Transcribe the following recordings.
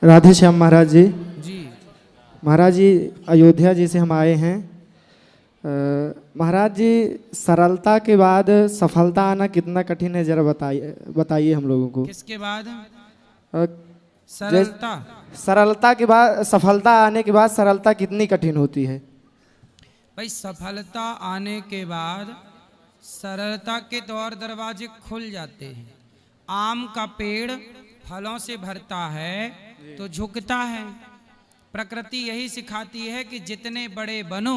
राधे श्याम महाराज जी। जी महाराज जी, अयोध्या जी से हम आए हैं। महाराज जी, सरलता के बाद सफलता आना कितना कठिन है, जरा बताइए हम लोगों को। किसके बाद? अ, सरलता। सरलता के बाद सफलता आने के बाद सरलता कितनी कठिन होती है? भाई, सफलता आने के बाद सरलता के द्वार दरवाजे खुल जाते हैं। आम का पेड़ फलों से भरता है तो झुकता है। प्रकृति यही सिखाती है कि जितने बड़े बनो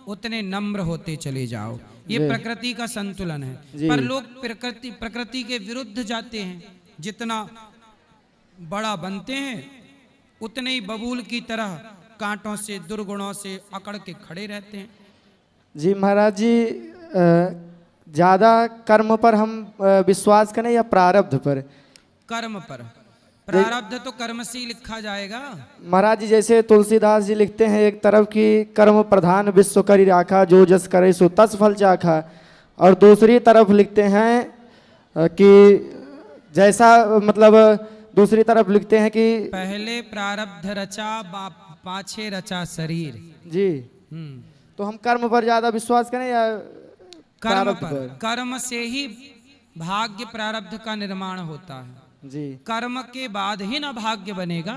उतने नम्र होते चले जाओ। ये प्रकृति का संतुलन है। पर लोग प्रकृति के विरुद्ध जाते हैं। जितना बड़ा बनते हैं उतने ही बबूल की तरह कांटों से, दुर्गुणों से अकड़ के खड़े रहते हैं। जी महाराज जी, ज़्यादा कर्म पर हम विश्वास करें या प्रारब्ध पर? कर्म पर। प्रारब्ध तो कर्म से ही लिखा जाएगा। महाराज जी, जैसे तुलसीदास जी लिखते हैं एक तरफ कि कर्म प्रधान विश्व करी राखा, जो जस करे सो तस फल चाखा, और दूसरी तरफ लिखते हैं कि जैसा मतलब दूसरी तरफ लिखते हैं कि पहले प्रारब्ध रचा पाछे रचा शरीर। जी। तो हम कर्म पर ज्यादा विश्वास करें या कर्म पर? कर्म से ही भाग्य प्रारब्ध का निर्माण होता है जी। कर्म के बाद ही ना भाग्य बनेगा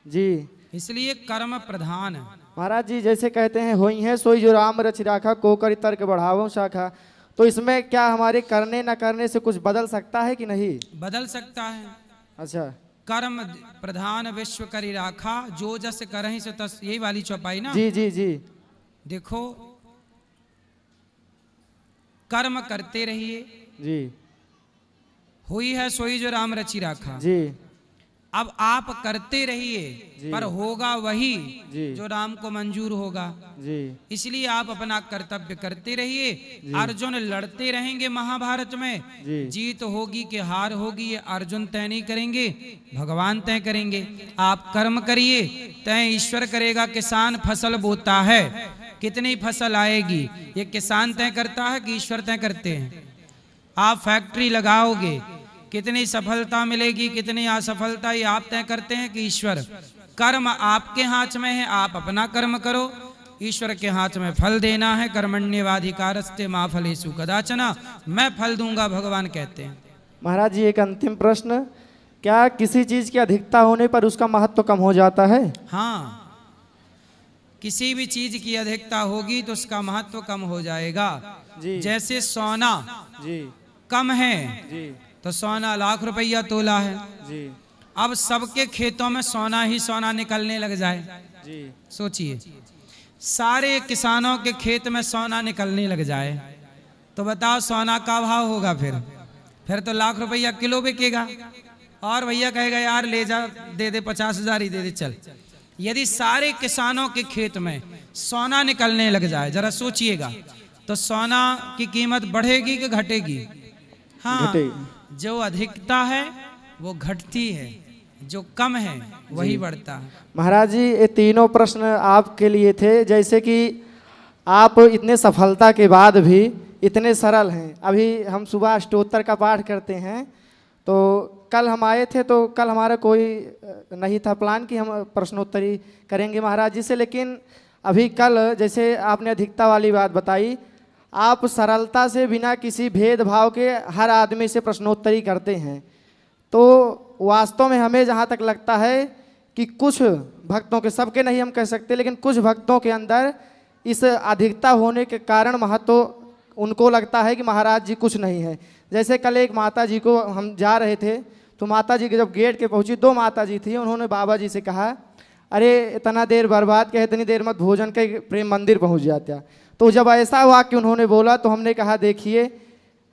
जी। इसलिए कर्म प्रधान है। महाराज जी, जैसे कहते हैं होई है सोई जो राम रचि राखा, को करि तर्क बढ़ावो शाखा, तो इसमें क्या हमारे करने न करने से कुछ बदल सकता है कि नहीं? बदल सकता है। अच्छा। कर्म प्रधान विश्व करी राखा, जो जस करहि सो तस, यही वाली चौपाई ना? जी जी जी। देखो, कर्म करते रहिए। जी। हुई है सोई जो राम रचि राखा। जी। अब आप करते रहिए, पर होगा वही जो राम को मंजूर होगा। जी। इसलिए आप अपना कर्तव्य करते रहिए। अर्जुन लड़ते रहेंगे महाभारत में, जीत होगी कि हार होगी ये अर्जुन तय नहीं करेंगे, भगवान तय करेंगे। आप कर्म करिए, तय ईश्वर करेगा। किसान फसल बोता है, कितनी फसल आएगी ये किसान तय करता है कि ईश्वर तय करते हैं? आप फैक्ट्री लगाओगे, कितनी सफलता मिलेगी कितनी असफलता ये आप तय करते हैं कि ईश्वर? कर्म आपके हाथ में है, आप अपना कर्म करो। ईश्वर के हाथ में फल देना है। कर्मण्येवाधिकारस्ते मा फलेषु कदाचन, मैं फल दूंगा, भगवान कहते हैं। महाराज जी, एक अंतिम प्रश्न, क्या किसी चीज की अधिकता होने पर उसका महत्व कम हो जाता है? हाँ, किसी भी चीज की अधिकता होगी तो उसका महत्व कम हो जाएगा। जैसे सोना कम है जी। तो सोना लाख रुपया तोला है जी। अब सबके खेतों में सोना ही सोना निकलने लग जाए जी। सोचिए, सारे किसानों के खेत में सोना निकलने लग जाए तो बताओ सोना का भाव होगा? फिर तो लाख रुपया किलो बिकेगा। और भैया कहेगा यार ले जा, दे दे 50,000 ही दे दे चल। यदि सारे किसानों के खेत में सोना निकलने लग जाए, जरा सोचिएगा, तो सोना की कीमत बढ़ेगी कि घटेगी? हाँ, जो अधिकता है वो घटती है, जो कम है वही बढ़ता है। महाराज जी, ये तीनों प्रश्न आपके लिए थे। जैसे कि आप इतने सफलता के बाद भी इतने सरल हैं। अभी हम सुबह अष्टोत्तर का पाठ करते हैं, तो कल हम आए थे तो कल हमारा कोई नहीं था प्लान कि हम प्रश्नोत्तरी करेंगे महाराज जी से, लेकिन अभी कल जैसे आपने अधिकता वाली बात बताई, आप सरलता से बिना किसी भेदभाव के हर आदमी से प्रश्नोत्तरी करते हैं। तो वास्तव में हमें जहाँ तक लगता है कि कुछ भक्तों के, सबके नहीं हम कह सकते, लेकिन कुछ भक्तों के अंदर इस अधिकता होने के कारण महत्व उनको लगता है कि महाराज जी कुछ नहीं है। जैसे कल एक माता जी को हम जा रहे थे, तो माता जी के जब गेट के पहुँची, 2 माता जी थी, उन्होंने बाबा जी से कहा अरे इतना देर बर्बाद क्या, इतनी देर मत भोजन के प्रेम मंदिर पहुँच जाता। तो जब ऐसा वाक्य उन्होंने बोला तो हमने कहा देखिए,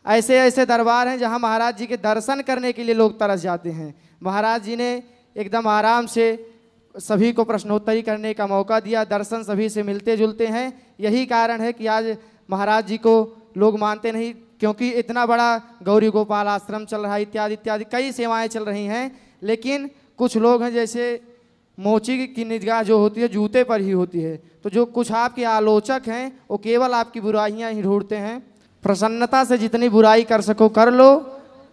ऐसे ऐसे दरबार हैं जहां महाराज जी के दर्शन करने के लिए लोग तरस जाते हैं। महाराज जी ने एकदम आराम से सभी को प्रश्नोत्तरी करने का मौका दिया, दर्शन सभी से मिलते जुलते हैं। यही कारण है कि आज महाराज जी को लोग मानते नहीं, क्योंकि इतना बड़ा गौरी गोपाल आश्रम चल रहा है, इत्यादि इत्यादि कई सेवाएँ चल रही हैं, लेकिन कुछ लोग हैं जैसे मोची की निगाह जो होती है जूते पर ही होती है। तो जो कुछ आपके आलोचक हैं वो केवल आपकी बुराइयां ही ढूंढते हैं। प्रसन्नता से जितनी बुराई कर सको कर लो।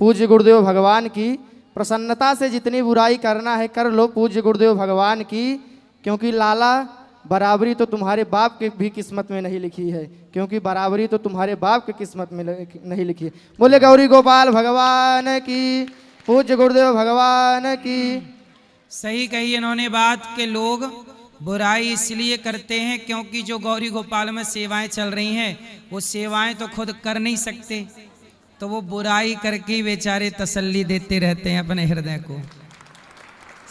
पूज्य गुरुदेव भगवान की प्रसन्नता से जितनी बुराई करना है कर लो पूज्य गुरुदेव भगवान की, क्योंकि लाला बराबरी तो तुम्हारे बाप के भी किस्मत में नहीं लिखी है, क्योंकि बराबरी तो तुम्हारे बाप की किस्मत में नहीं लिखी है। बोले गौरी गोपाल भगवान की, पूज्य गुरुदेव भगवान की। सही कही इन्होंने बात के लोग बुराई इसलिए करते हैं क्योंकि जो गौरी गोपाल में सेवाएं चल रही हैं वो सेवाएं तो खुद कर नहीं सकते, तो वो बुराई करके बेचारे तसल्ली देते रहते हैं अपने हृदय को।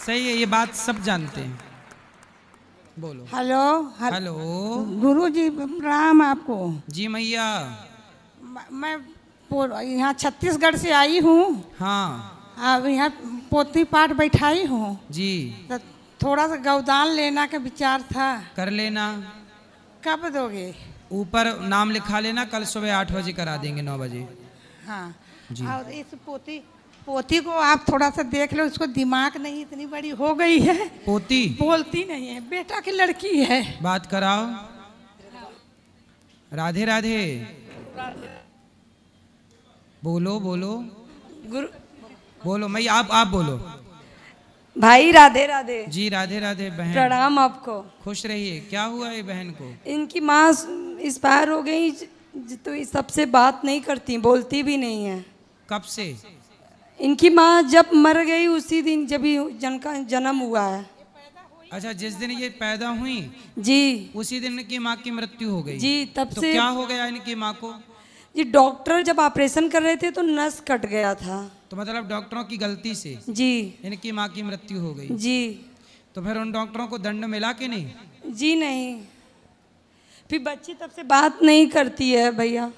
सही है, ये बात सब जानते हैं। बोलो। हेलो हेलो गुरु जी प्रणाम आपको। जी मैया। मैं यहाँ छत्तीसगढ़ से आई हूँ। हाँ। अब यहाँ पोथी पाठ बैठाई हूँ जी। तो थोड़ा सा गौदान लेना का विचार था। कर लेना। कब दोगे? ऊपर नाम लिखा लेना, कल सुबह 8 बजे करा देंगे, 9 बजे। हाँ जी। और इस पोती को आप थोड़ा सा देख लो, उसको दिमाग नहीं इतनी बड़ी हो गई है, पोती बोलती नहीं है, बेटा की लड़की है। बात कराओ। राधे राधे। बोलो बोलो गुरु बोलो। मैं आप बोलो। भाई राधे राधे। जी राधे राधे बहन। प्रणाम आपको। खुश रहिए। क्या हुआ ये बहन को? इनकी माँ एक्सपायर हो गई तो ये सबसे बात नहीं करती, बोलती भी नहीं है। कब से? इनकी माँ जब मर गई उसी दिन जब ही जन्म हुआ है। अच्छा, जिस दिन ये पैदा हुई जी उसी दिन इनकी माँ की मृत्यु हो गई। जी तब तो से क्या हो गया इनकी माँ को? जी डॉक्टर जब ऑपरेशन कर रहे थे तो नस कट गया था। तो मतलब डॉक्टरों की गलती से जी इनकी माँ की मृत्यु हो गई। जी। तो फिर उन डॉक्टरों को दंड मिला कि नहीं? जी नहीं। फिर बच्ची तब से बात नहीं करती है भैया।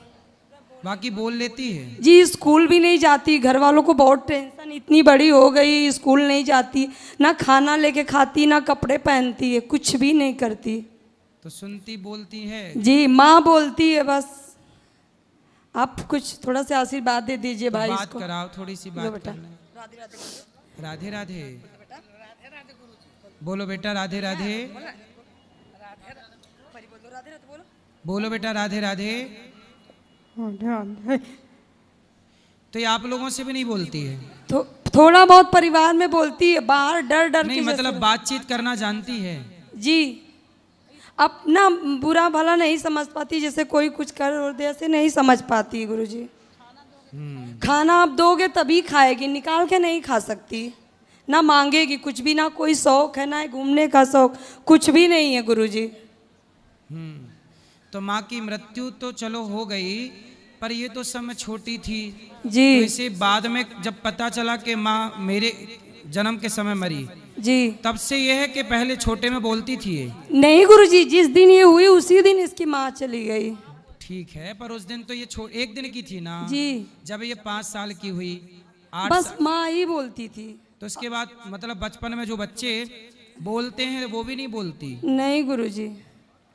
बाकी बोल लेती है? जी स्कूल भी नहीं जाती, घर वालों को बहुत टेंशन, इतनी बड़ी हो गई स्कूल नहीं जाती, ना खाना लेके खाती ना कपड़े पहनती है, कुछ भी नहीं करती। तो सुनती बोलती है? जी माँ बोलती है बस। आप कुछ थोड़ा सा आशीर्वाद दे दीजिए भाई बात इसको। कराओ, थोड़ी सी बात बेटा। करना। राधे राधे। बोलो बेटा राधे राधे। बोलो बेटा राधे राधे। तो ये आप लोगों से भी नहीं बोलती है? थोड़ा बहुत परिवार में बोलती है, बाहर डर डर नहीं के मतलब बातचीत करना जानती है? जी अपना बुरा भला नहीं समझ पाती, जैसे कोई कुछ कर और दे ऐसे नहीं समझ पाती गुरुजी। खाना आप दोगे तभी खाएगी, निकाल के नहीं खा सकती, ना मांगेगी कुछ भी, ना कोई शौक है, ना घूमने का शौक, कुछ भी नहीं है गुरुजी। तो माँ की मृत्यु तो चलो हो गई, पर ये तो समय छोटी थी जी। तो इसे बाद में जब पता चला कि माँ मेरे जन्म के समय मरी, जी तब से ये है कि पहले छोटे में बोलती थी ये? नहीं गुरुजी, जिस दिन ये हुई उसी दिन इसकी माँ चली गई। ठीक है, पर उस दिन तो ये एक दिन की थी ना? जी जब ये 5 साल की हुई, 8 बस माँ ही बोलती थी। तो इसके बाद मतलब बचपन में जो बच्चे बोलते हैं वो भी नहीं बोलती? नहीं गुरुजी।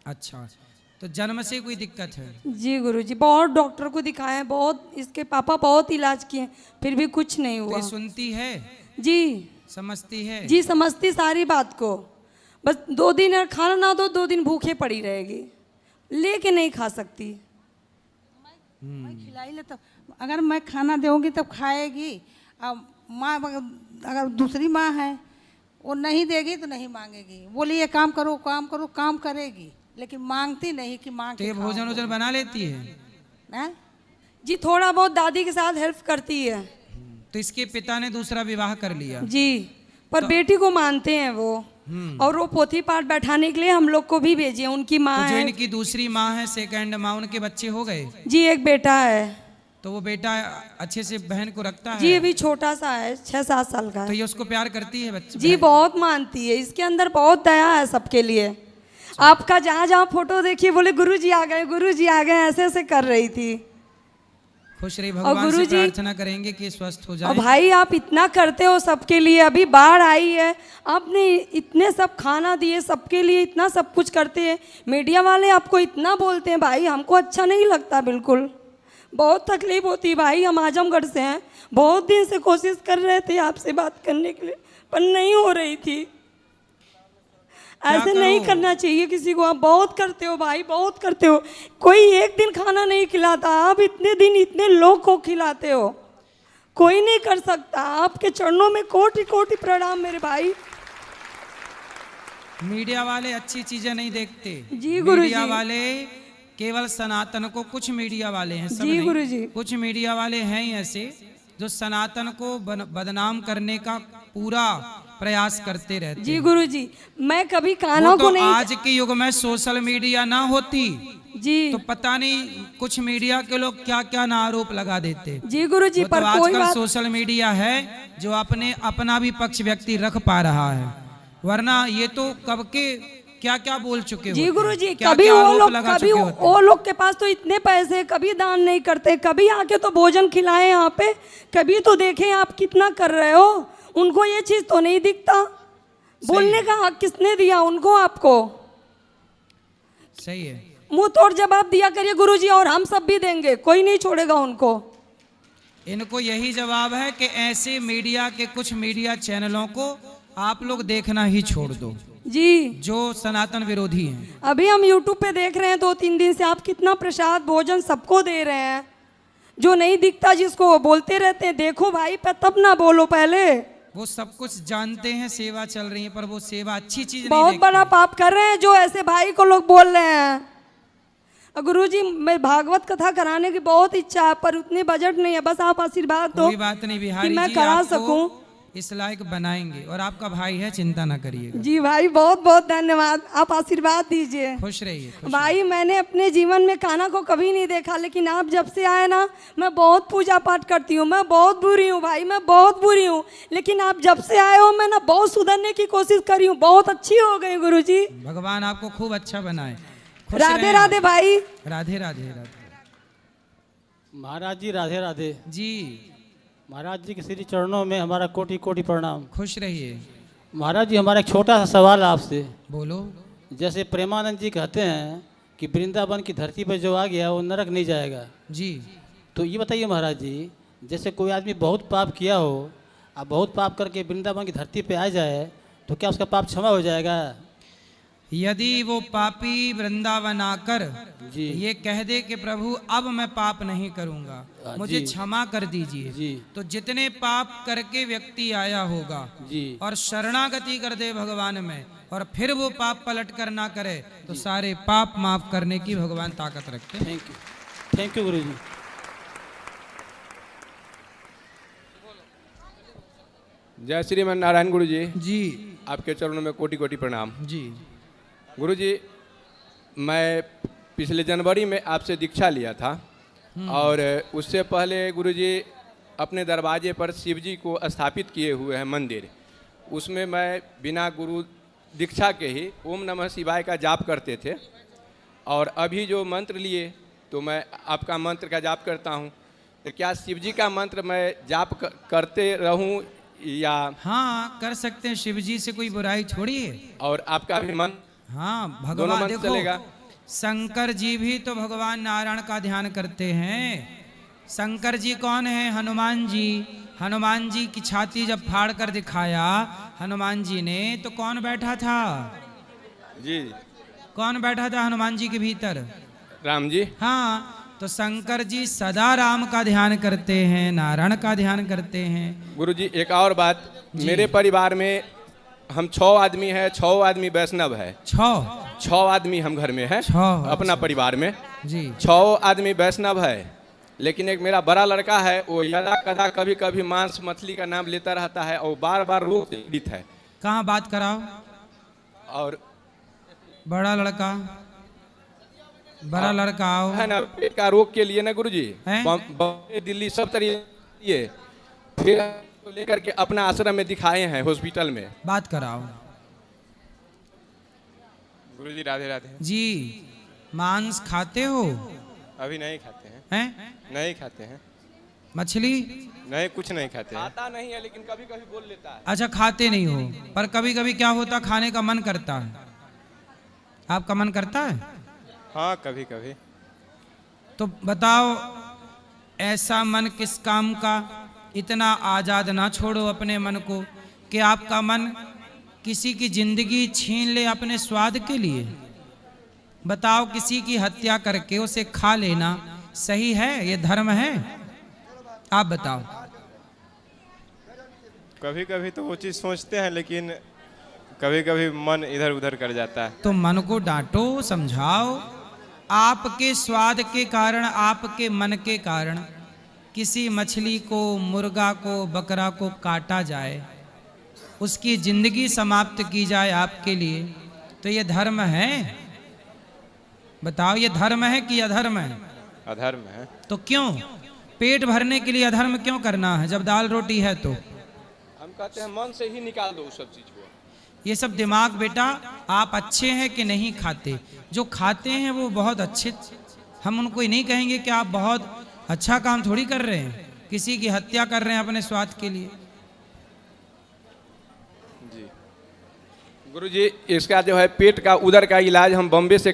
अच्छा, तो जन्म से कोई दिक्कत है? जी गुरुजी, बहुत डॉक्टर को दिखाए, बहुत इसके पापा बहुत इलाज किए, फिर भी कुछ नहीं तो हुआ। ये सुनती है? जी समझती है? जी समझती सारी बात को, बस 2 दिन अगर खाना ना दो 2 दिन भूखे पड़ी रहेगी, लेके नहीं खा सकती। मैं खिलाई ले तो अगर मैं खाना दूंगी तब खाएगी। अब माँ अगर दूसरी माँ है वो नहीं देगी तो नहीं मांगेगी, बोली ये काम करो काम करो, काम करेगी, लेकिन मांगती नहीं कि मांग तो ये भोजन वोजन बना लेती है? हैं? जी थोड़ा बहुत दादी के साथ हेल्प करती है। तो इसके पिता ने दूसरा विवाह कर लिया? जी पर बेटी को मानते हैं वो, और वो पोथी पाठ बैठाने के लिए हम लोग को भी भेजे। उनकी माँ तो जो है इनकी दूसरी माँ है, सेकंड माँ, उनके बच्चे हो गए? जी, एक बेटा है। तो वो बेटा अच्छे से बहन को रखता है? जी अभी छोटा सा है, 6-7 साल का तो है। ये उसको प्यार करती है बच्चे? जी बहुत मानती है, इसके अंदर बहुत दया है सबके लिए। आपका जहाँ जहाँ फोटो देखिए बोले गुरुजी आ गए, गुरुजी आ गए, ऐसे ऐसे कर रही थी। खुश रही, भगवान से प्रार्थना करेंगे कि स्वस्थ हो जाए। और भाई आप इतना करते हो सबके लिए, अभी बाढ़ आई है, आपने इतने सब खाना दिए सबके लिए, इतना सब कुछ करते हैं, मीडिया वाले आपको इतना बोलते हैं, भाई हमको अच्छा नहीं लगता बिल्कुल, बहुत तकलीफ होती है भाई। हम आजमगढ़ से हैं, बहुत दिन से कोशिश कर रहे थे आपसे बात करने के लिए पर नहीं हो रही थी। ऐसे नहीं करना चाहिए किसी को, आप बहुत करते हो भाई, बहुत करते हो। कोई एक दिन खाना नहीं खिलाता, आप इतने दिन इतने लोग को खिलाते हो, कोई नहीं कर सकता। आपके चरणों में कोटि कोटि प्रणाम मेरे भाई। मीडिया वाले अच्छी चीजें नहीं देखते। जी गुरुजी। मीडिया वाले केवल सनातन को, कुछ मीडिया वाले हैं, सब जी नहीं, गुरुजी। कुछ मीडिया वाले हैं ही ऐसे जो सनातन को बदनाम करने का पूरा प्रयास करते रहते जी हैं। गुरुजी, मैं कभी कानों वो को तो नहीं। आज के युग में सोशल मीडिया ना होती जी तो पता नहीं कुछ मीडिया के लोग क्या क्या ना आरोप लगा देते। जी गुरुजी, वो तो पर कोई आजकल बात। सोशल मीडिया है जो अपना भी पक्ष व्यक्ति रख पा रहा है, वरना ये तो कब के क्या क्या बोल चुके जी होते, गुरुजी, क्या कभी क्या वो आरोप लोग, लगा कभी चुके होते। वो लोग के पास तो इतने पैसे, कभी दान नहीं करते, कभी आके तो भोजन खिलाए यहाँ पे, कभी तो देखें आप कितना कर रहे हो। उनको ये चीज तो नहीं दिखता। बोलने का हक किसने दिया उनको? आपको सही है। मुंह तोड़ जवाब दिया करिए गुरुजी, और हम सब भी देंगे, कोई नहीं छोड़ेगा उनको। इनको यही जवाब है कि ऐसे मीडिया के कुछ मीडिया चैनलों को आप लोग देखना ही छोड़ दो, जी जो सनातन विरोधी हैं। अभी हम यूट्यूब पे देख रहे हैं 2-3 दिन से, आप कितना प्रसाद भोजन सबको दे रहे हैं। जो नहीं दिखता जिसको वो बोलते रहते हैं, देखो भाई पे तब ना बोलो पहले। वो सब कुछ जानते हैं, सेवा चल रही है, पर वो सेवा अच्छी चीज नहीं बहुत देखते। बड़ा पाप कर रहे हैं जो ऐसे भाई को लोग बोल रहे हैं। गुरुजी, मैं भागवत कथा कराने की बहुत इच्छा है, पर उतनी बजट नहीं है। बस आप आशीर्वाद दो कोई बात नहीं बिहारी कि मैं जी, करा आपको सकूं। इस लायक बनाएंगे, और आपका भाई है, चिंता ना करिएगा। जी भाई, बहुत बहुत धन्यवाद। आप आशीर्वाद दीजिए। खुश रहिए, खुश भाई, मैंने अपने जीवन में कान्हा को कभी नहीं देखा, लेकिन आप जब से आए ना, मैं बहुत पूजा पाठ करती हूँ। मैं बहुत बुरी हूँ भाई, मैं बहुत बुरी हूँ, लेकिन आप जब से आए हो मैं ना बहुत सुधरने की कोशिश करी हूँ, बहुत अच्छी हो गई गुरुजी। रहिए। भगवान आपको खूब अच्छा बनाए। खुश राधे रहें राधे आप। भाई। राधे राधे राधे। महाराज जी राधे राधे। जी महाराज जी के श्री चरणों में हमारा कोटि कोटि प्रणाम। खुश रहिए। महाराज जी, हमारा एक छोटा सा सवाल है आपसे। बोलो। जैसे प्रेमानंद जी कहते हैं कि वृंदावन की धरती पर जो आ गया वो नरक नहीं जाएगा, जी तो ये बताइए महाराज जी, जैसे कोई आदमी बहुत पाप किया हो, अब बहुत पाप करके वृंदावन की धरती पे आ जाए, तो क्या उसका पाप क्षमा हो जाएगा? यदि वो पापी वृंदावन आकर जी। ये कह दे कि प्रभु अब मैं पाप नहीं करूंगा, मुझे जी। क्षमा कर दीजिए, जी। तो जितने पाप करके व्यक्ति आया होगा जी। और शरणागति कर दे भगवान में, और फिर वो पाप पलट कर ना करे, तो सारे पाप माफ करने की भगवान ताकत रखते हैं। थैंक यू गुरु जी। जय श्रीमन नारायण गुरु जी। जी आपके चरणों में कोटि कोटि प्रणाम। जी। गुरु जी, मैं पिछले जनवरी में आपसे दीक्षा लिया था, और उससे पहले गुरु जी अपने दरवाजे पर शिव जी को स्थापित किए हुए हैं मंदिर, उसमें मैं बिना गुरु दीक्षा के ही ओम नमः शिवाय का जाप करते थे। और अभी जो मंत्र लिए तो मैं आपका मंत्र का जाप करता हूँ, तो क्या शिव जी का मंत्र मैं जाप करते रहूँ या? हाँ, कर सकते हैं, शिव जी से कोई बुराई थोड़ी है। और आपका भी मंत्र? हाँ, दोनों भगवान मंत्र देखो, चलेगा? शंकर जी भी तो भगवान नारायण का ध्यान करते हैं। शंकर जी कौन है? हनुमान जी। हनुमान जी की छाती जब फाड़ कर दिखाया हनुमान जी ने, तो कौन बैठा था? जी। कौन बैठा था हनुमान जी के भीतर? राम जी। हाँ, तो शंकर जी सदा राम का ध्यान करते हैं, नारायण का ध्यान करते हैं। गुरु जी, एक और बात, मेरे परिवार में हम 6 आदमी हैं, 6 आदमी वैष्णव है। 6 आदमी हम घर में हैं, 6 अपना परिवार में जी। 6 आदमी वैष्णव है, लेकिन एक मेरा बड़ा लड़का है, वो यदा कदा कभी कभी मांस मछली का नाम लेता रहता है, और बार बार रोग से पीड़ित है। कहाँ बात कराओ? और बड़ा लड़का, बड़ा लड़का आओ। है ना, पेट का रोग के लिए ना गुरु जी, हैं? बॉम्बे दिल्ली सब तरीके, फिर तो लेकर के अपना आश्रम में दिखाए हैं, हॉस्पिटल में। बात कराओ। गुरु जी राधे राधे। जी, मांस खाते हो? अभी नहीं खाते हैं। हैं? नहीं खाते हैं। मछली? नहीं, कुछ नहीं खाते हैं। खाता नहीं है, लेकिन कभी कभी बोल लेता है। अच्छा, खाते नहीं हो, पर कभी कभी क्या होता, खाने का मन करता है। आपका मन करता है? हाँ, कभी कभी। तो बताओ, ऐसा मन किस काम का? इतना आज़ाद ना छोड़ो अपने मन को कि आपका मन किसी की जिंदगी छीन ले अपने स्वाद के लिए। बताओ, किसी की हत्या करके उसे खा लेना सही है? ये धर्म है? आप बताओ। कभी कभी तो वो चीज़ सोचते हैं, लेकिन कभी कभी मन इधर उधर कर जाता है। तो मन को डांटो, समझाओ। आपके स्वाद के कारण, आपके मन के कारण किसी मछली को, मुर्गा को, बकरा को काटा जाए, उसकी जिंदगी समाप्त की जाए आपके लिए, तो ये धर्म है? बताओ, ये धर्म है कि अधर्म है? अधर्म है। तो क्यों? पेट भरने के लिए अधर्म क्यों करना है जब दाल रोटी है? तो हम कहते हैं मन से ही निकाल दो उस सब चीज को। ये सब दिमाग बेटा, आप अच्छे हैं कि नहीं खाते? जो खाते हैं वो बहुत अच्छे, हम उनको ही नहीं कहेंगे कि आप बहुत अच्छा काम थोड़ी कर रहे हैं, किसी की हत्या कर रहे हैं अपने स्वार्थ के लिए। जी गुरुजी, इसका जो है पेट का, उदर का इलाज हम बॉम्बे से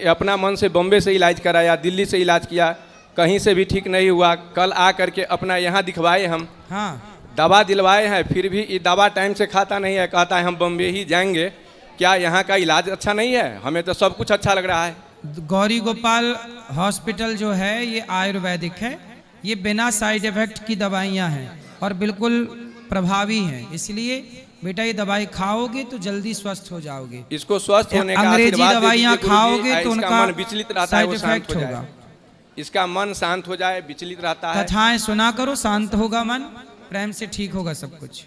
अपना मन से बॉम्बे से इलाज कराया, दिल्ली से इलाज किया, कहीं से भी ठीक नहीं हुआ। कल आ करके अपना यहाँ दिखवाए हम। हाँ, दवा दिलवाए हैं, फिर भी ये दवा टाइम से खाता नहीं है, कहता है हम बॉम्बे ही जाएंगे। क्या यहाँ का इलाज अच्छा नहीं है? हमें तो सब कुछ अच्छा लग रहा है। गौरी गोपाल हॉस्पिटल जो है ये आयुर्वेदिक है, ये बिना साइड इफेक्ट की दवाइयाँ हैं और बिल्कुल प्रभावी हैं, इसलिए बेटा ये दवाई खाओगे तो जल्दी स्वस्थ हो जाओगे। इसको स्वस्थ होने का अंग्रेजी आशीर्वाद दवाइयाँ दीजिए खाओगे गुरुजी, तो इसका उनका मन विचलित रहता है, साइड वो शांत इफेक्ट हो जाए। होगा। इसका मन शांत हो जाए, विचलित रहता है। कथाएं सुना करो, शांत होगा मन, प्रेम से ठीक होगा सब कुछ।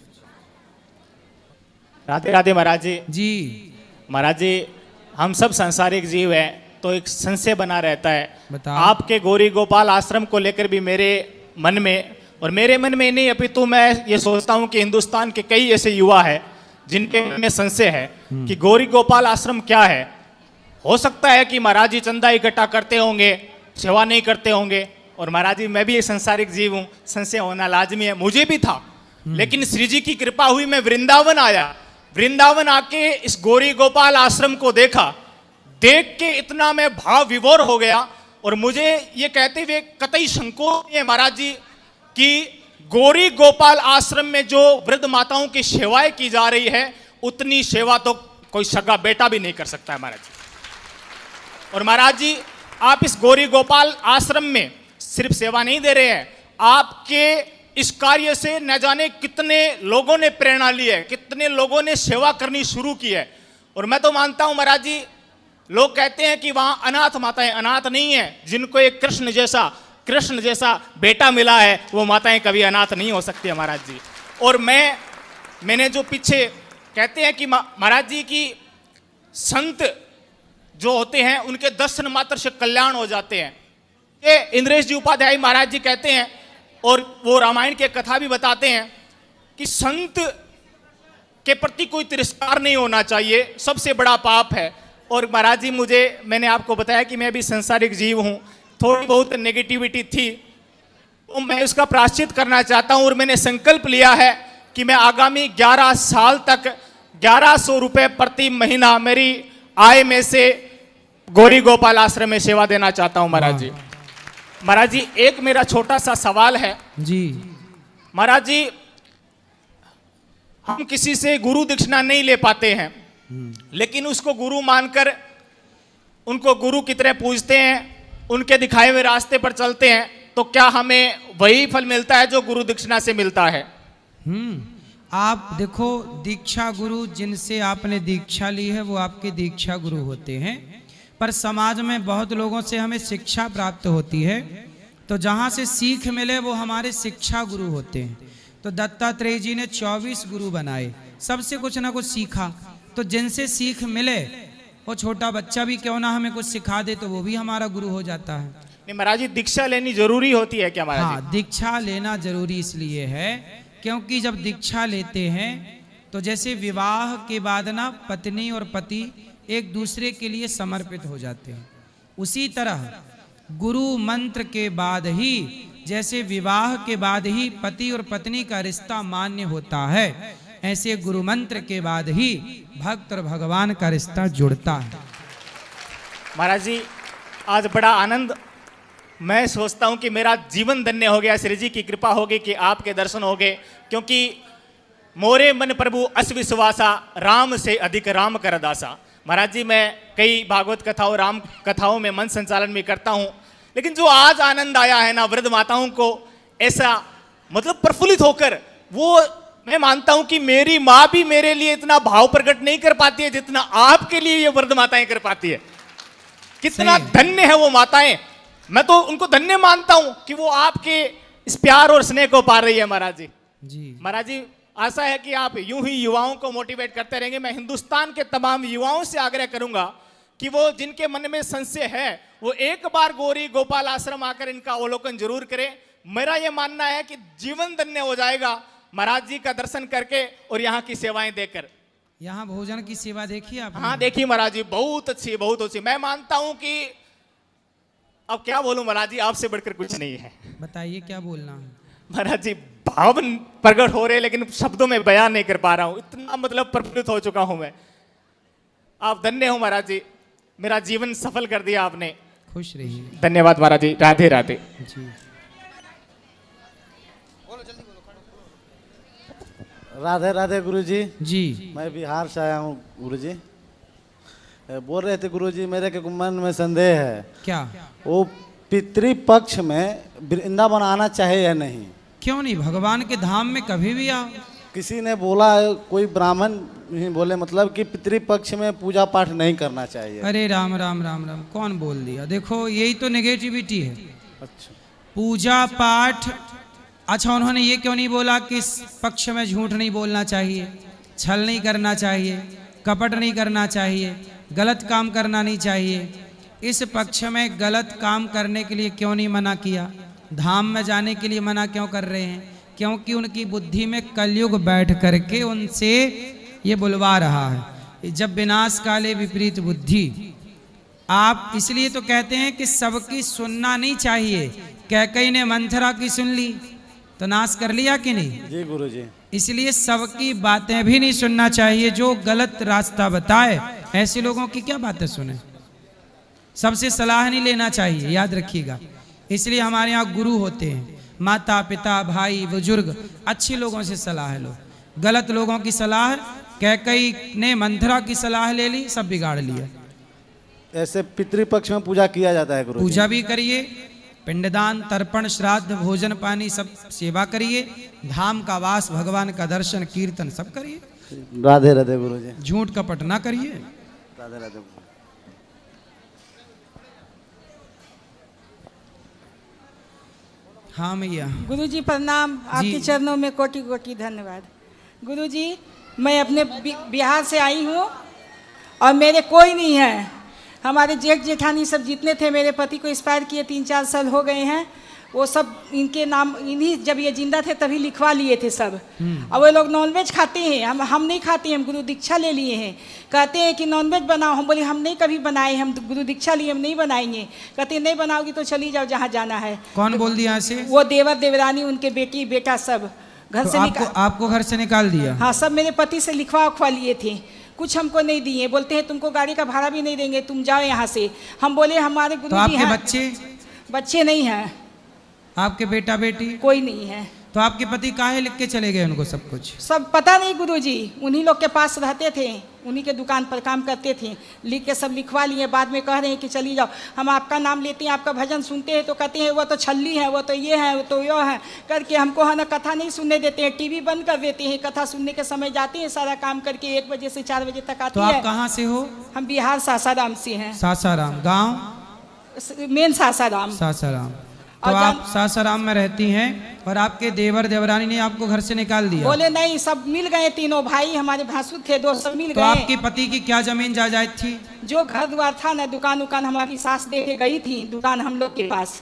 राधे राधे महाराज जी। जी महाराज जी, हम सब सांसारिक जीव हैं, तो एक संशय बना रहता है। बताओ। आपके गौरी गोपाल आश्रम को लेकर भी मेरे मन में, और मेरे मन में नहीं अपितु मैं ये सोचता हूँ कि हिंदुस्तान के कई ऐसे युवा हैं जिनके मन में संशय है कि गौरी गोपाल आश्रम क्या है। हो सकता है कि महाराज जी चंदा इकट्ठा करते होंगे, सेवा नहीं करते होंगे। और महाराज जी, मैं भी एक संसारिक जीव हूँ, संशय होना लाजमी है, मुझे भी था। लेकिन श्री जी की कृपा हुई, मैं वृंदावन आया। वृंदावन आके इस गौरी गोपाल आश्रम को देखा, देख के इतना मैं भाव विभोर हो गया। और मुझे ये कहते हुए कतई संकोच नहीं है महाराज जी कि गौरी गोपाल आश्रम में जो वृद्ध माताओं की सेवाएं की जा रही है, उतनी सेवा तो कोई सगा बेटा भी नहीं कर सकता है महाराज जी। और महाराज जी, आप इस गौरी गोपाल आश्रम में सिर्फ सेवा नहीं दे रहे हैं, आपके इस कार्य से न जाने कितने लोगों ने प्रेरणा ली है, कितने लोगों ने सेवा करनी शुरू की है। और मैं तो मानता हूं महाराज जी, लोग कहते हैं कि वहां अनाथ माताएं, अनाथ नहीं है। जिनको एक कृष्ण जैसा बेटा मिला है, वो माताएं कभी अनाथ नहीं हो सकती है महाराज जी। और मैंने जो पीछे कहते हैं कि महाराज जी की संत जो होते हैं उनके दर्शन मात्र से कल्याण हो जाते हैं, ये इंद्रेश जी उपाध्याय महाराज जी कहते हैं। और वो रामायण की कथा भी बताते हैं कि संत के प्रति कोई तिरस्कार नहीं होना चाहिए, सबसे बड़ा पाप है। और महाराज जी, मैंने आपको बताया कि मैं भी संसारिक जीव हूँ, थोड़ी बहुत नेगेटिविटी थी, तो मैं उसका प्रायश्चित करना चाहता हूँ। और मैंने संकल्प लिया है कि मैं आगामी 11 साल तक 1100 रुपये प्रति महीना मेरी आय में से गौरी गोपाल आश्रम में सेवा देना चाहता हूँ महाराज जी। महाराज जी, एक मेरा छोटा सा सवाल है जी। महाराज जी, हम किसी से गुरु दक्षिणा नहीं ले पाते हैं, लेकिन उसको गुरु मानकर उनको गुरु की तरह पूजते हैं, उनके दिखाए हुए रास्ते पर चलते हैं, तो क्या हमें वही फल मिलता है जो गुरु दक्षिणा से मिलता है? आप देखो, दीक्षा गुरु जिनसे आपने दीक्षा ली है वो आपके दीक्षा गुरु होते हैं, पर समाज में बहुत लोगों से हमें शिक्षा प्राप्त होती है, तो जहाँ से सीख मिले वो हमारे शिक्षा गुरु होते हैं। तो दत्तात्रेय जी ने 24 गुरु बनाए, सबसे कुछ ना कुछ सीखा। तो जिनसे सीख मिले, वो छोटा बच्चा भी क्यों ना हमें कुछ सिखा दे, तो वो भी हमारा गुरु हो जाता है। नहीं महाराज जी, दीक्षा लेनी जरूरी होती है क्या महाराज जी? हाँ, दीक्षा लेना जरूरी इसलिए है क्योंकि जब दीक्षा लेते हैं तो जैसे विवाह के बाद ना पत्नी और पति एक दूसरे के लिए समर्पित हो जाते हैं, उसी तरह गुरु मंत्र के बाद ही, जैसे विवाह के बाद ही पति और पत्नी का रिश्ता मान्य होता है, ऐसे गुरु मंत्र के बाद ही भक्त और भगवान का रिश्ता जुड़ता है। महाराज जी, आज बड़ा आनंद, मैं सोचता हूं कि मेरा जीवन धन्य हो गया, श्री जी की कृपा होगी कि आपके दर्शन हो गए। क्योंकि मोरे मन प्रभु अस विश्वासा, राम से अधिक राम कर दासा। महाराज जी, मैं कई भागवत कथाओं, राम कथाओं में मन संचालन भी करता हूं, लेकिन जो आज आनंद आया है ना, वृद्ध माताओं को ऐसा मतलब प्रफुल्लित होकर, वो मैं मानता हूं कि मेरी माँ भी मेरे लिए इतना भाव प्रकट नहीं कर पाती है जितना आपके लिए ये वृद्ध माताएं कर पाती है। कितना धन्य है वो माताएं, मैं तो उनको धन्य मानता हूं कि वो आपके इस प्यार और स्नेह को पा रही है। महाराज जी, महाराज जी, आशा है कि आप यूं ही युवाओं को मोटिवेट करते रहेंगे। मैं हिंदुस्तान के तमाम युवाओं से आग्रह करूंगा कि वो जिनके मन में संशय है वो एक बार गौरी गोपाल आश्रम आकर इनका अवलोकन जरूर करें। मेरा ये मानना है कि जीवन धन्य हो जाएगा महाराज जी का दर्शन करके और यहाँ की सेवाएं देकर। यहाँ भोजन की सेवा देखी आप? हाँ देखिए महाराज जी, बहुत अच्छी, बहुत अच्छी। मैं मानता हूं कि अब क्या बोलूं महाराज जी, आपसे बढ़कर कुछ नहीं है। बताइए क्या बोलना है महाराज जी, भाव प्रकट हो रहे लेकिन शब्दों में बयान नहीं कर पा रहा हूं, इतना मतलब प्रफुल्लित हो चुका हूं मैं। आप धन्य हो महाराज जी, मेरा जीवन सफल कर दिया आपने। खुश रहिए। धन्यवाद महाराज जी, राधे राधे जी। राधे राधे गुरुजी। जी, मैं बिहार से आया हूँ गुरुजी। बोल रहे थे गुरुजी, मेरे के मन में संदेह है, क्या वो पितृपक्ष में वृंदावन आना चाहिए या नहीं? क्यों नहीं, भगवान के धाम में कभी भी आओ। किसी ने बोला, कोई ब्राह्मण ही बोले, मतलब कि पितृपक्ष में पूजा पाठ नहीं करना चाहिए। अरे राम राम राम राम, कौन बोल दिया? देखो यही तो नेगेटिविटी है। अच्छा, पूजा पाठ। अच्छा, उन्होंने ये क्यों नहीं बोला कि इस पक्ष में झूठ नहीं बोलना चाहिए, छल नहीं करना चाहिए, कपट नहीं करना चाहिए, गलत काम करना नहीं चाहिए? इस पक्ष में गलत काम करने के लिए क्यों नहीं मना किया? धाम में जाने के लिए मना क्यों कर रहे हैं? क्योंकि उनकी बुद्धि में कलयुग बैठ करके उनसे ये बुलवा रहा है, जब विनाश काले विपरीत बुद्धि। आप इसलिए तो कहते हैं कि सबकी सुनना नहीं चाहिए। कैकई ने मंथरा की सुन ली तो नाश कर लिया कि नहीं? जी गुरुजी। इसलिए सबकी बातें भी नहीं सुनना चाहिए। जो गलत रास्ता बताए ऐसे लोगों की क्या बातें सुने? सबसे सलाह नहीं लेना चाहिए, याद रखिएगा। इसलिए हमारे यहाँ गुरु होते हैं, माता पिता भाई बुजुर्ग, अच्छे लोगों से सलाह लो। गलत लोगों की सलाह, कैकई ने मंथरा की सलाह ले ली, सब बिगाड़ लिया। ऐसे पितृपक्ष में पूजा किया जाता है गुरुजी? पूजा भी करिए, पिंडदान तर्पण श्राद्ध भोजन पानी सब सेवा करिए, धाम का वास भगवान का दर्शन कीर्तन सब करिए। राधे राधे गुरुजी। झूठ कपट ना करिए। राधे राधे। हाँ मैया। गुरुजी प्रणाम, आपके चरणों में कोटि कोटि धन्यवाद। गुरुजी, मैं अपने बिहार से आई हूँ और मेरे कोई नहीं है। हमारे जेठ जेठानी सब जितने थे, मेरे पति को एक्सपायर किए 3-4 साल हो गए हैं, वो सब इनके नाम, इन्हीं जब ये जिंदा थे तभी लिखवा लिए थे सब। और वो लोग नॉनवेज खाते हैं, हम नहीं खाते हैं, हम गुरु दीक्षा ले लिए हैं। कहते हैं कि नॉनवेज बनाओ, हम बोले हम नहीं कभी बनाए, हम गुरु दीक्षा लिए, हम नहीं बनाएंगे। कहते हैं नहीं बनाओगी तो चली जाओ जहाँ जाना है। कौन बोल दिया ऐसे? वो देवर देवरानी, उनके बेटी बेटा सब घर तो से आपको घर से निकाल दिया? हाँ, सब मेरे पति से लिखवा उखवा लिए थे, कुछ हमको नहीं दिए। बोलते हैं तुमको गाड़ी का भाड़ा भी नहीं देंगे, तुम जाओ यहाँ से। हम बोले हमारे गुरु जी हैं। बच्चे? बच्चे नहीं हैं। आपके बेटा बेटी? कोई नहीं है। तो आपके पति काहे लिख के चले गए उनको सब कुछ? सब पता नहीं गुरुजी, उन्हीं लोग के पास रहते थे, उन्हीं के दुकान पर काम करते थे, लिख के सब लिखवा लिए। बाद में कह रहे हैं कि चली जाओ। हम आपका नाम लेते हैं, आपका भजन सुनते हैं तो कहते हैं वो तो छल्ली है, वो तो ये है, वो तो यो है करके हमको है ना कथा नहीं सुनने देते हैं, टीवी बंद कर देते हैं। कथा सुनने के समय जाते हैं, सारा काम करके 1 बजे से 4 बजे तक आती है। तो आप कहाँ से हो? हम बिहार सासाराम से हैं। सासाराम गाँव? मेन सासाराम। सासाराम। तो आप सासाराम में रहती हैं और आपके देवर देवरानी ने आपको घर से निकाल दिया? बोले नहीं, सब मिल गए, तीनों भाई हमारे भासुर थे, 2 सब मिल गए। तो आपके पति की क्या जमीन जायदाद थी? जो घर द्वार था ना, दुकान उकान हमारी सास दे के गई थी, दुकान हम लोग के पास।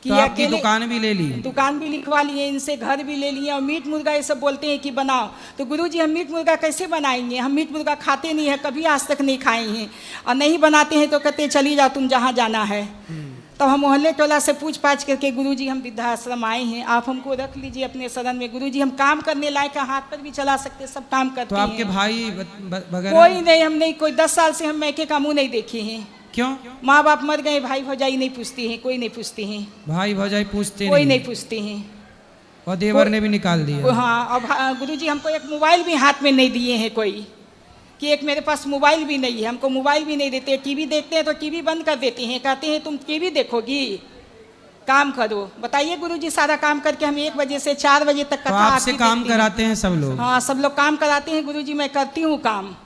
तो आपकी दुकान भी ले ली? दुकान भी लिखवा लिए, इनसे घर भी ले लिए। और मीट मुर्गा ये सब बोलते हैं कि बनाओ, तो गुरुजी हम मीट मुर्गा कैसे बनाएंगे? हम मीट मुर्गा खाते नहीं है, कभी आज तक नहीं खाए हैं, और नहीं बनाते हैं तो कहते हैं चली जाओ तुम जहाँ जाना है। तो हम मोहल्ले टोला से पूछ पाछ करके गुरुजी हम वृद्धाश्रम आए हैं, आप हमको रख लीजिए अपने सदन में। गुरुजी हम काम करने लायक, हाथ पर भी चला सकते, सब काम करते हैं। तो आपके भाई वगैरह? कोई नहीं, हम नहीं, कोई 10 साल से हम मैके का मुँह नहीं देखे हैं। क्यों? माँ बाप मर गए, भाई भौजाई नहीं पूछते हैं, कोई नहीं पूछते हैं। भाई भौजाई पूछते कोई नहीं पूछते हैं। और देवर ने भी निकाल दिया? हाँ, और गुरुजी हमको एक मोबाइल भी हाथ में नहीं दिए हैं कोई, कि एक मेरे पास मोबाइल भी नहीं है, हमको मोबाइल भी नहीं देते। टीवी देखते हैं तो टीवी बंद कर देते हैं, कहते हैं तुम टीवी देखोगी, काम करो। बताइए गुरुजी, सारा काम करके हम 1 बजे से 4 बजे तक तो कथा आपसे आरती काम देखते हैं। कराते हैं सब लोग? हाँ, सब लोग काम कराते हैं गुरुजी, मैं करती हूँ काम,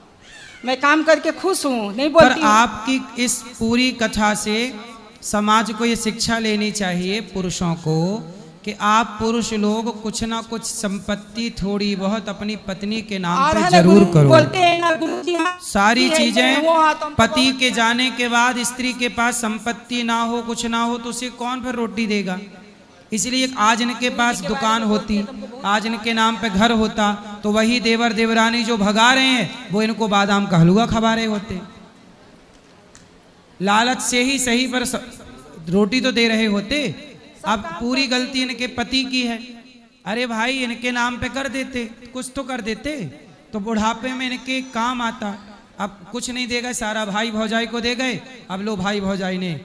मैं काम करके खुश हूँ, नहीं पर बोलती हूँ। आपकी इस पूरी कथा से समाज को ये शिक्षा लेनी चाहिए, पुरुषों को, कि आप पुरुष लोग कुछ ना कुछ संपत्ति थोड़ी बहुत अपनी पत्नी के नाम और पे है ना जरूर गुरु, करो। बोलते हैं ना गुरुजी, हाँ, सारी ये है, ये है, वो हाँ, तो चीजें हमको पति बहुत- के जाने के बाद स्त्री के पास संपत्ति ना हो, कुछ ना हो, तो उसे कौन फिर रोटी देगा? इसलिए आज इनके पास दुकान होती, आज इनके नाम पे घर होता, तो वही देवर देवरानी जो भगा रहे हैं वो इनको बादाम का हलवा खवा रहे होते। लालच से ही सही पर रोटी तो दे रहे होते। अब पूरी गलती इनके पति की है। अरे भाई, इनके नाम पे कर देते, कुछ तो कर देते, तो बुढ़ापे में इनके काम आता। अब कुछ नहीं देगा, सारा भाई भौजाई को दे गए। अब लो भाई भौजाई ने,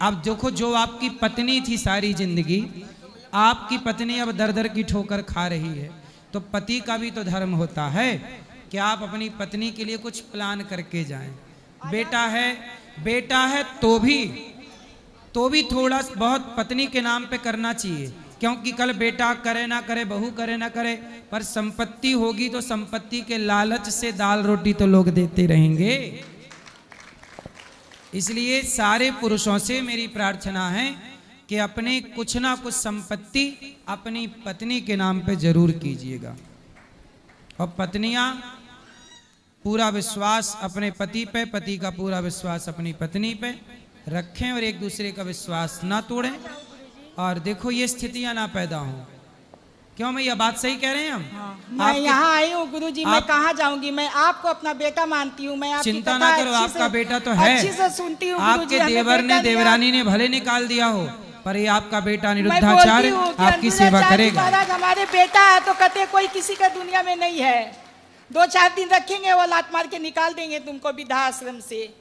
अब देखो, जो आपकी पत्नी थी सारी जिंदगी, आपकी पत्नी अब दर दर की ठोकर खा रही है। तो पति का भी तो धर्म होता है कि आप अपनी पत्नी के लिए कुछ प्लान करके जाएं। बेटा है तो भी थोड़ा बहुत पत्नी के नाम पे करना चाहिए, क्योंकि कल बेटा करे ना करे, बहू करे ना करे, पर संपत्ति होगी तो संपत्ति के लालच से दाल रोटी तो लोग देते रहेंगे। इसलिए सारे पुरुषों से मेरी प्रार्थना है कि अपने कुछ ना कुछ संपत्ति अपनी पत्नी के नाम पे जरूर कीजिएगा। और पत्नियां पूरा विश्वास अपने पति पे, पति का पूरा विश्वास अपनी पत्नी पे रखें और एक दूसरे का विश्वास ना तोड़ें। और देखो, ये स्थितियां ना पैदा हों। क्यों, मैं ये बात सही कह रहे हैं हम? मैं यहाँ आई हूँ गुरुजी, मैं कहाँ जाऊंगी? मैं आपको अपना बेटा मानती हूँ, मैं आपकी चिंता कथा ना करो, अच्छी से- आपका बेटा तो है। अच्छी से सुनती हूँ आपके गुरुजी, हमें देवर ने, बेटा दिया। देवरानी ने भले निकाल दिया हो, पर ये आपका बेटा मैं निरुद्धाचार्य बोलती हूँ कि आपकी सेवा अनुराचार्य करेगा। महाराज हमारे बेटा है तो कहते कोई किसी का दुनिया में नहीं है, 2-4 दिन रखेंगे, वो लात मार के निकाल देंगे तुमको वृद्धाश्रम से।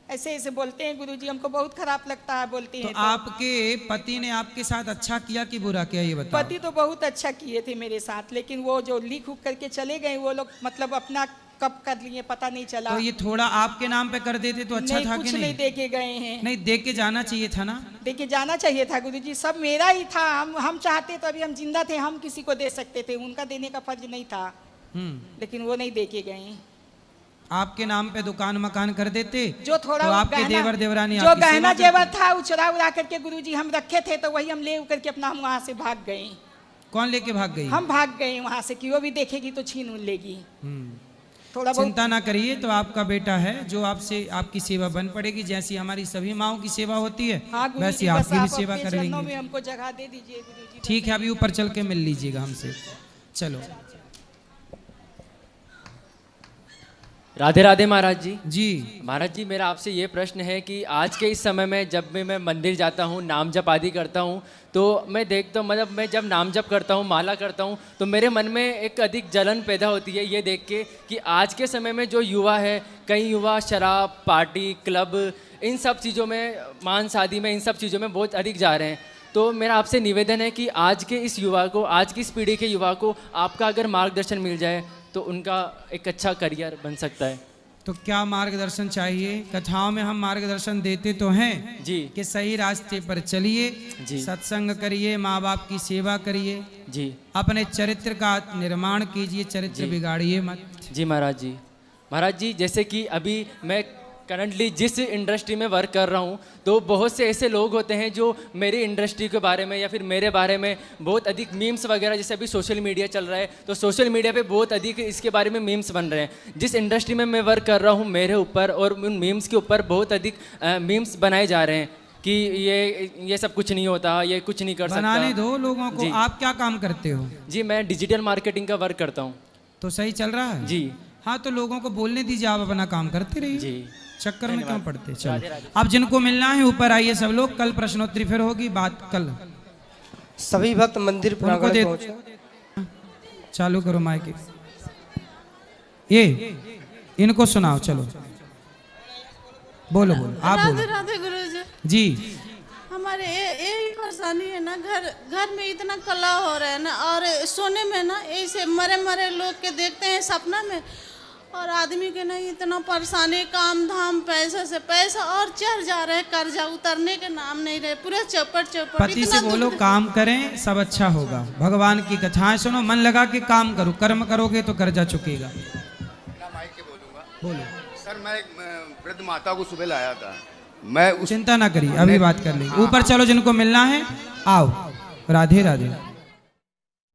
ऐसे ऐसे बोलते हैं गुरुजी, हमको बहुत खराब लगता है बोलते हैं। तो आपके पति ने आपके साथ अच्छा किया कि बुरा किया, ये बताओ। पति तो बहुत अच्छा किए थे मेरे साथ, लेकिन वो जो लीक हुक करके चले गए, वो लोग मतलब अपना कब कर लिए पता नहीं चला। तो ये थोड़ा आपके नाम पे कर देते तो अच्छा था कि कुछ नहीं दे के गए हैं। नहीं, दे के जाना चाहिए था ना। दे के जाना चाहिए था गुरुजी, सब मेरा ही था। हम चाहते तो अभी हम जिंदा थे, हम किसी को दे सकते थे, उनका देने का फर्ज नहीं था, लेकिन वो नहीं दे के गए। आपके नाम पे दुकान मकान कर देते जो थोड़ा तो आपके गहना- देवर देवरानी जो आपकी गहना सेवा जेवर करते। था उचरा उड़ा करके गुरुजी हम रखे थे, तो वही हम ले करके अपना हम वहाँ से भाग गए। कौन लेके भाग गई? हम भाग गए वहाँ से कि वो भी देखेगी तो छीन उन लेगी। थोड़ा बहुत चिंता ना करिए, तो आपका बेटा है जो आपसे आपकी सेवा बन पड़ेगी। जैसी हमारी सभी माओं की सेवा होती है, हाँ गुरुजी, वैसी बस आपकी भी आप सेवा अपने कर चरणों लेंगे। में हमको जगह दे दीजिए गुरुजी। ठीक है, अभी ऊपर चल के मिल लीजिएगा हमसे। चलो। राधे राधे महाराज जी। जी महाराज जी, मेरा आपसे ये प्रश्न है कि आज के इस समय में जब भी मैं मंदिर जाता हूँ, नाम जप आदि करता हूँ, तो मैं देखता हूँ, मतलब मैं जब नाम जप करता हूँ, माला करता हूँ, तो मेरे मन में एक अधिक जलन पैदा होती है ये देख के कि आज के समय में जो युवा है, कई युवा शराब, पार्टी, क्लब, इन सब चीज़ों में, मांस आदि में, इन सब चीज़ों में बहुत अधिक जा रहे हैं। तो मेरा आपसे निवेदन है कि आज के इस युवा को, आज की इस पीढ़ी के युवा को आपका अगर मार्गदर्शन मिल जाए तो उनका एक अच्छा करियर बन सकता है। तो क्या मार्गदर्शन चाहिए? कथाओं में हम मार्गदर्शन देते तो हैं जी कि सही रास्ते पर चलिए, जी सत्संग करिए, माँ बाप की सेवा करिए, जी अपने चरित्र का निर्माण कीजिए, चरित्र बिगाड़िए मत। जी महाराज जी। महाराज जी, जैसे कि अभी मैं करंटली जिस इंडस्ट्री में वर्क कर रहा हूँ, तो बहुत से ऐसे लोग होते हैं जो मेरी इंडस्ट्री के बारे में या फिर मेरे बारे में बहुत अधिक मीम्स वगैरह, जैसे अभी सोशल मीडिया चल रहा है, तो सोशल मीडिया पे बहुत अधिक इसके बारे में मीम्स बन रहे हैं। जिस इंडस्ट्री में मैं वर्क कर रहा हूँ, मेरे ऊपर और उन मीम्स के ऊपर बहुत अधिक मीम्स बनाए जा रहे हैं कि ये सब कुछ नहीं होता, ये कुछ नहीं कर सकता। बनाने दो लोगों को। जी। आप क्या काम करते हो? जी, मैं डिजिटल मार्केटिंग का वर्क करता हूँ। तो सही चल रहा है? जी हाँ, तो लोगों को बोलने दीजिए, आप अपना काम करते रहिए। जी, चक्कर में क्यों पड़ते? चलो, अब जिनको मिलना है ऊपर आइए सब लोग, कल प्रश्नोत्तरी फिर होगी, बात कल। सभी भक्त मंदिर प्रांगण दे- पहुंचे। चालू करो माइक। ये इनको सुनाओ, चलो बोलो बोलो, आप राधे बोलो। राधे गुरुजी। जी, हमारे यही परेशानी है ना, घर में इतना कला हो रहा है ना, और सोने में ना ऐसे मरे मरे लोग के देखते हैं सपना में, और आदमी के नहीं इतना परेशानी, काम धाम, पैसे से पैसा और चढ़ जा रहे, कर्जा उतरने के नाम नहीं रहे, पूरे चौपट पति से बोलो काम करें, सब अच्छा होगा। भगवान की कथाएं सुनो, मन लगा के काम करो, कर्म करोगे तो कर्जा चुकेगा। बोलो सर, मैं वृद्ध माता को सुबह लाया था, मैं चिंता ना करिए, अभी बात कर लेंगे। ऊपर चलो, जिनको मिलना है आओ। राधे राधे।